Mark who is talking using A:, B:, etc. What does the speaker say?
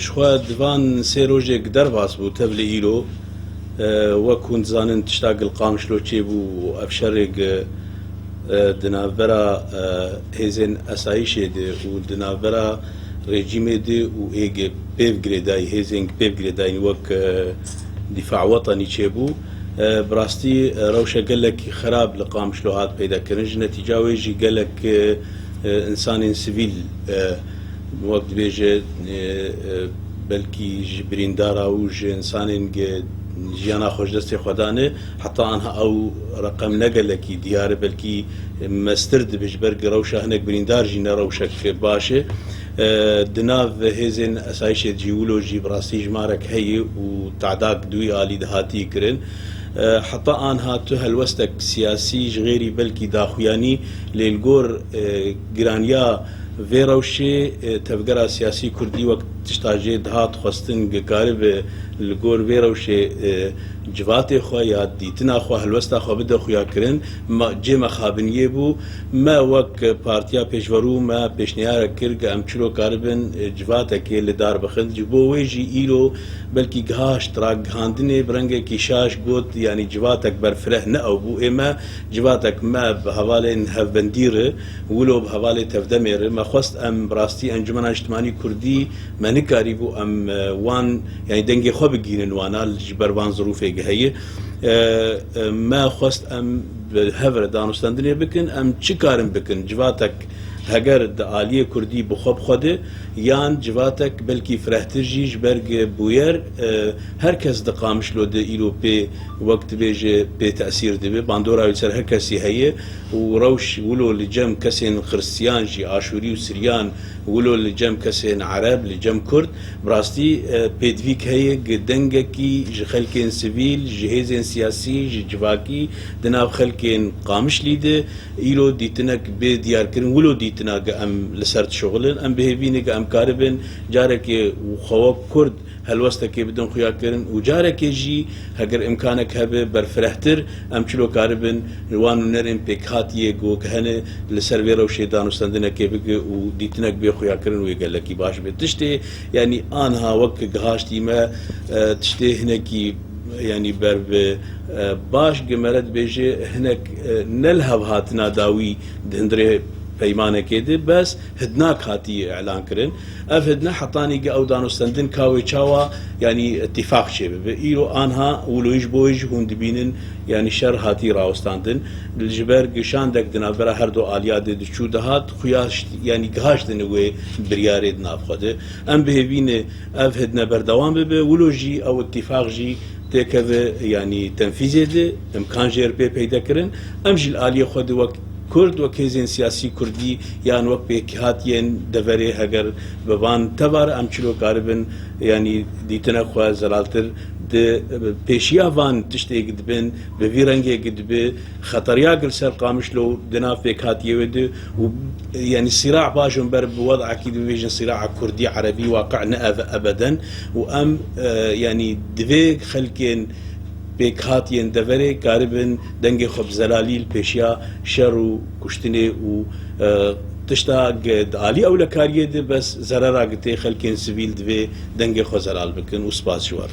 A: شخوا دوان سێ ڕۆژێک دەرباس بوو تەبلە ئیرۆ وەکو دزانن تشتا گڵقامشلۆ چێ بوو ئەف شەڕێک دناڤبەرە هێزên ئەسایشê de û dinavbera rejîmê de û êgê pêvgirêdayî hêzên pêvgirêdayîn wek dîfa wetanî çêbû bi rastî rewşa gelekî xerab li Qamişlo hat peydakirin ji netîca wê jî gelek insanên sivîl wek dibêje belkî ji birîndara û ji insanên jiyana xweşdestê xwe danê heta anha ew reqem ne gelekî diyar e belkî mestir dibe ji ber rewşa hinek birîndar jî ne rewşek baş e di nav hêzên esayişê cî wilo jî bi rastî jmarek heye û teዕdak duyê alî dihatî kirin heta anha tu helwestek siyasî ji غêrî belkî daxuyanî lê li gor giraniya vê rewşê tevgera siyasî Kurdî wek tişta jê dihat xwestin gikaribe li gor vê rewşê civatê xwe ya dîtina xwe helwesta xwe bide xuyakirin cê mexabiniyê bû me wek partiya pêşverû me pêşniyarek kir ge em çilo karibin civatekê li dar bixin ji bo wê jî îro belkî gihaş gihandinê bi rengekî şaş got yanî civatek berfireh ne ew bû ê me civatek me bi hevalên hevbendî re wilo bi hevalê tevdemê re me xwest em bi rastî Encumena Îjtimanî Kurdî me nikarîbû em wan yanî dengê xwe bigînin wana ji ber van zirûfê heye me xwest em bi hev re danûstandinê bikin em çi karin bikin civatek heger di aliyê Kurdî bi xwe bixwede yan civatek belkî firehtir jî ji ber bûyer her kes di Qamişlo de îro pê wek dibêje pê te'sîr dibe bandora wî ser her kesî heye û rewş wilo li cem kesên xristiyan jî aşûrî û siryan wilo li cem kesên Ereb li cem Kurd bi rastî pêdivîk heye dengekî ji xelkên sivîl ji hêzên siyasî ji civakî di nav xelkên Qamişlî de îro dîtinek bê diyarkirin wilo dîtina ge em li ser dişoxilin em bihêvîne ge em karibin carekê xewe Kurd helwestekê bidin xuyakirin û carekê jî heger imkanek hebe berfirehtir em çilo karibin wan û nerên pêkhatiyê got hene li ser vê rewşê danûstandinekê bike û dîtinek bê xuyakirin wê gelekî baş be tiştê yanî anha wek gihaştî me tiştê hinekî yanî ber bi baş gemere dibêje hinek ne li hev hatina dawî di hundirê peymanekê de bes hidnak hatiye elan kirin ev hidne hetanî ge ew danûstandin kawê çawa yanî itîfaq çêbibe îro anha wilo ji bo wê jî hûn dibînin yanî şer hatî rawestandin ji ber gişandek di navbera her du aliya de diçû dihat xuya yanî gihaştin wê biryarê di nav xwe de em bihêvîne ev hidne berdewam bibe wilo jî ew itîfaq jî têkeve yanî tenfîzê de imkan jê pê peyda kirin em jî li aliyê xwe de wek Kurd wek hêzên siyasî Kurdî yan wek pêkhatiyên deverê heger bi van tevar em çilo karibin yanî dîtina xwe zelaltir di pêşiya van tiştê dibin bi vî rengê dibe xeteriya gil ser Qamişlo di nav pêkhatiyê wê de û yanî sîrac bajin ber bi wedekî dibêjin sîraca Kurdî Erebî waqe ne ev ebeden û em yanî divê xelkên pêkhatiyên deverê karibin dengê xwe bi zelalî li pêşiya şer û kuştinê û tişta di alî ewlekariyê de bes zerera gitê xelkên sivîl divê dengê xwe zelal bikin û spas ji wan.